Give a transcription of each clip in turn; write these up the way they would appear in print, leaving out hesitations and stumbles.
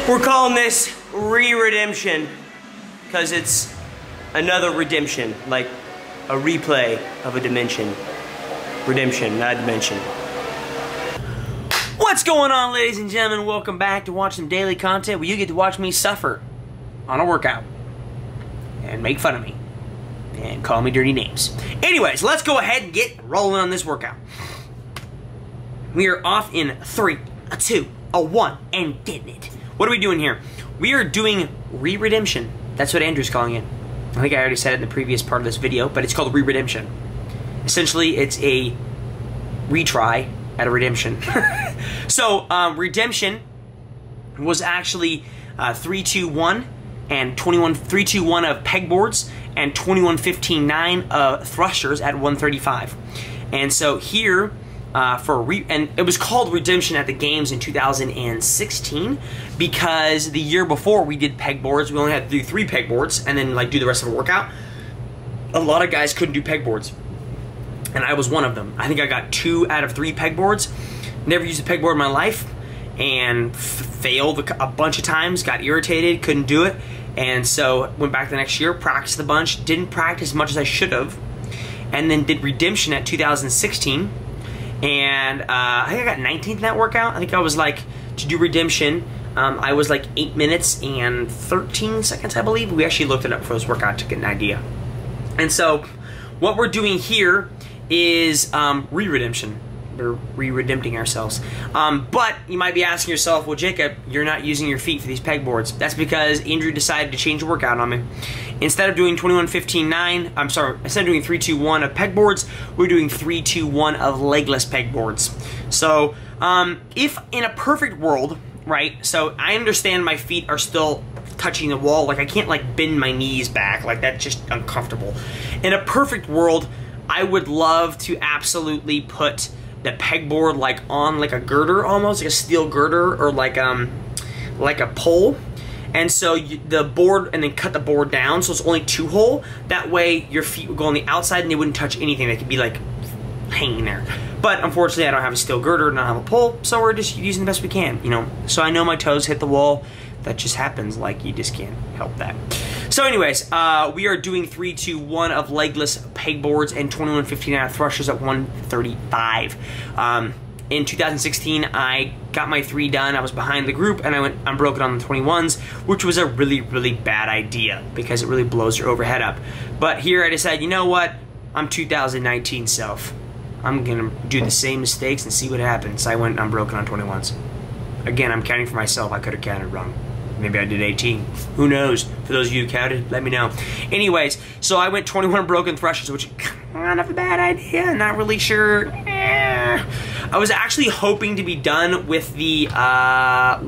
We're calling this re-redemption because it's another redemption, like a replay of a dimension. Redemption, not a dimension. What's going on, ladies and gentlemen? Welcome back to watch some daily content where you get to watch me suffer on a workout and make fun of me and call me dirty names. Anyways, let's go ahead and get rolling on this workout. We are off in 3, a 2, a 1, and getting it. What are we doing here? We are doing re-redemption. That's what Andrew's calling it. I think I already said it in the previous part of this video, but it's called re-redemption. Essentially, it's a retry at a redemption. So, redemption was actually 3-2-1 and 3-2-1 of pegboards and 21-15-9 of thrusters at 135. And so here, and it was called redemption at the games in 2016 because the year before we did pegboards. We only had to do 3 pegboards and then like do the rest of the workout. A lot of guys couldn't do pegboards, and I was one of them. I think I got 2 out of 3 pegboards. Never used a pegboard in my life and failed a bunch of times, got irritated, couldn't do it, and so went back the next year, practiced a bunch, didn't practice as much as I should have, and then did redemption at 2016. And I think I got 19th in that workout. I think I was like, to do redemption, I was like 8 minutes and 13 seconds, I believe. We actually looked it up for this workout to get an idea. And so, what we're doing here is re-redemption. We're re-redempting ourselves. But you might be asking yourself, well, Jacob, you're not using your feet for these pegboards. That's because Andrew decided to change the workout on me. Instead of doing 21-15-9, I'm sorry, instead of doing 3-2-1 of pegboards, we're doing 3-2-1 of legless pegboards. So, if in a perfect world, right, so I understand my feet are still touching the wall, like I can't like bend my knees back, like that's just uncomfortable. In a perfect world, I would love to absolutely put the pegboard like on like a girder, almost like a steel girder, or like a pole, and so the board, and then cut the board down so it's only 2-hole. That way your feet would go on the outside and they wouldn't touch anything. They could be like hanging there. But unfortunately, I don't have a steel girder and I don't have a pole, so we're just using the best we can, you know. So I know my toes hit the wall. That just happens. Like, you just can't help that. So anyways, we are doing 3-2-1 of legless pegboards and 21-15 thrusters at 135. In 2016, I got my 3 done. I was behind the group, and I went unbroken on the 21s, which was a really, really bad idea because it really blows your overhead up. But here I decided, you know what? I'm 2019 self. I'm gonna do the same mistakes and see what happens. I went unbroken on 21s. Again, I'm counting for myself. I could have counted wrong. Maybe I did 18. Who knows? For those of you who counted, let me know. Anyways, so I went 21 broken thrusters, which kind of a bad idea. Not really sure. I was actually hoping to be done with the round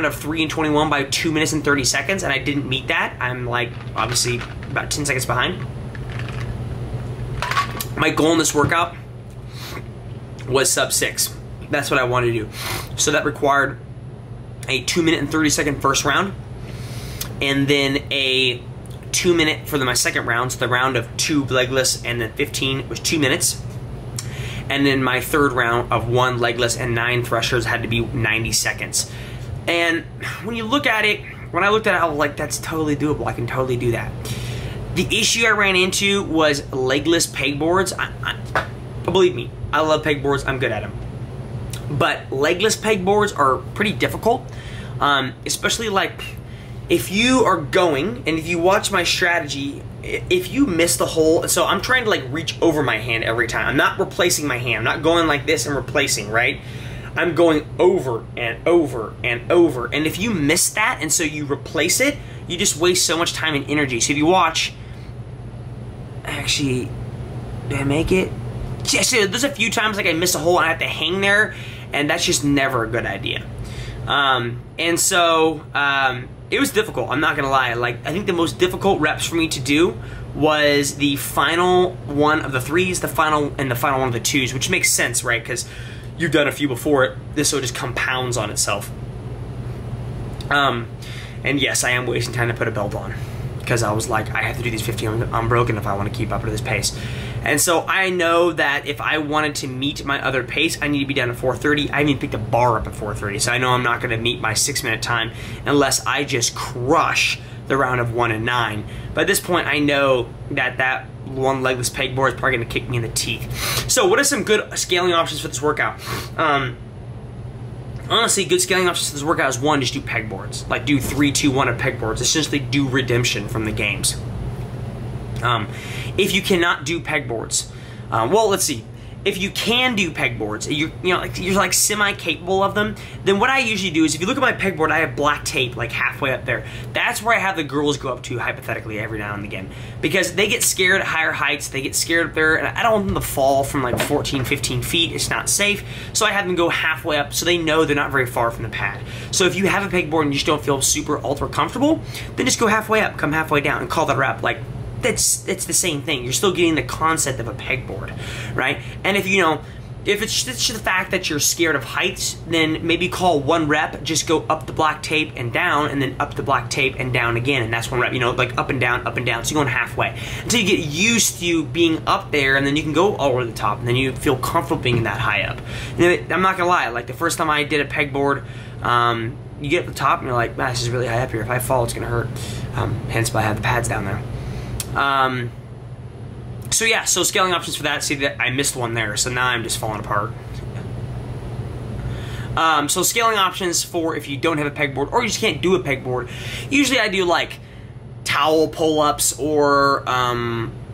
of 3 and 21 by 2 minutes and 30 seconds, and I didn't meet that. I'm like obviously about 10 seconds behind. My goal in this workout was sub 6. That's what I wanted to do. So that required a 2 minute and 30 second first round, and then a 2 minute for my second round. So the round of 2 legless and then 15 was 2 minutes. And then my third round of 1 legless and 9 thrusters had to be 90 seconds. And when you look at it, when I looked at it, I was like, that's totally doable. I can totally do that. The issue I ran into was legless pegboards. Believe me, I love pegboards. I'm good at them. But legless pegboards are pretty difficult, especially like if you are going, and if you watch my strategy, if you miss the hole, so I'm trying to like reach over my hand every time. I'm not replacing my hand. I'm not going like this and replacing, right? I'm going over and over and over. And if you miss that and so you replace it, you just waste so much time and energy. So if you watch, actually, did I make it? Yeah, so there's a few times like I miss a hole and I have to hang there, and that's just never a good idea. And so it was difficult, I'm not gonna lie. Like, I think the most difficult reps for me to do was the final one of the 3s, the final one of the 2s, which makes sense, right? Because you've done a few before it. This will just compounds on itself. And yes, I am wasting time to put a belt on because I was like, I have to do these 15 unbroken if I want to keep up to this pace. And so I know that if I wanted to meet my other pace, I need to be down to 4:30. I even picked the bar up at 4:30, so I know I'm not going to meet my 6-minute time unless I just crush the round of 1 and 9. But at this point, I know that that one legless pegboard is probably going to kick me in the teeth. So what are some good scaling options for this workout? Honestly, good scaling options for this workout is one, just do pegboards. Like do 3, 2, 1 of pegboards. Essentially do redemption from the games. If you cannot do pegboards, well, let's see. If you can do pegboards, you're like semi-capable of them, then what I usually do is, if you look at my pegboard, I have black tape like halfway up there. That's where I have the girls go up to, hypothetically, every now and again. Because they get scared at higher heights, they get scared up there, and I don't want them to fall from like 14, 15 feet. It's not safe. So I have them go halfway up so they know they're not very far from the pad. So if you have a pegboard and you just don't feel super ultra comfortable, then just go halfway up, come halfway down, and call that a rep. Like, it's the same thing. You're still getting the concept of a pegboard, right? And if if it's just the fact that you're scared of heights, then maybe call 1 rep, just go up the black tape and down, and then up the black tape and down again, and that's 1 rep, like up and down, so you're going halfway. Until you get used to being up there, and then you can go all over the top, and then you feel comfortable being that high up. And I'm not gonna lie, like the first time I did a pegboard, you get up the top and you're like, man, this is really high up here. If I fall, it's gonna hurt. Hence why I have the pads down there. So yeah, so scaling options for that. See that I missed one there, so now I'm just falling apart. So scaling options for if you don't have a pegboard or you just can't do a pegboard. Usually I do like towel pull-ups or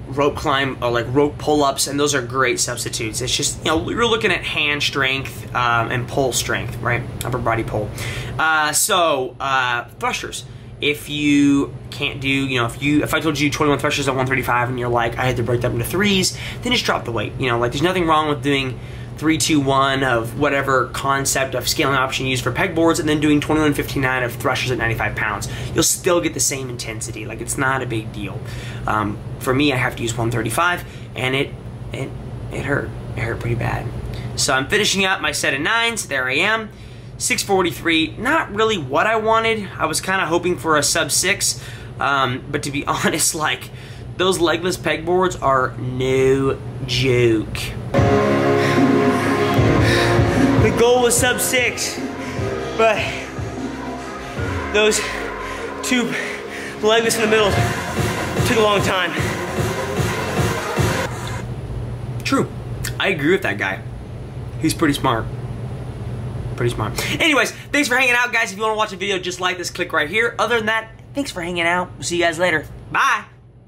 rope climb, or like rope pull-ups, and those are great substitutes. It's just, you're looking at hand strength and pull strength, right? Upper body pull. Thrusters. If you can't do, if I told you 21 thrusters at 135 and you're like, I had to break that into 3s, then just drop the weight. Like there's nothing wrong with doing 3, 2, 1 of whatever concept of scaling option you use for pegboards, and then doing 21-59 of thrusters at 95 pounds. You'll still get the same intensity. Like, it's not a big deal. For me, I have to use 135, and it hurt. It hurt pretty bad. So I'm finishing up my set of 9s. There I am. 643, not really what I wanted. I was kind of hoping for a sub 6, but to be honest, like, those legless pegboards are no joke. The goal was sub 6, but those 2 legless in the middle took a long time. True, I agree with that guy. He's pretty smart. Pretty smart. Anyways, thanks for hanging out, guys. If you want to watch a video just like this, click right here. Other than that, thanks for hanging out. We'll see you guys later. Bye.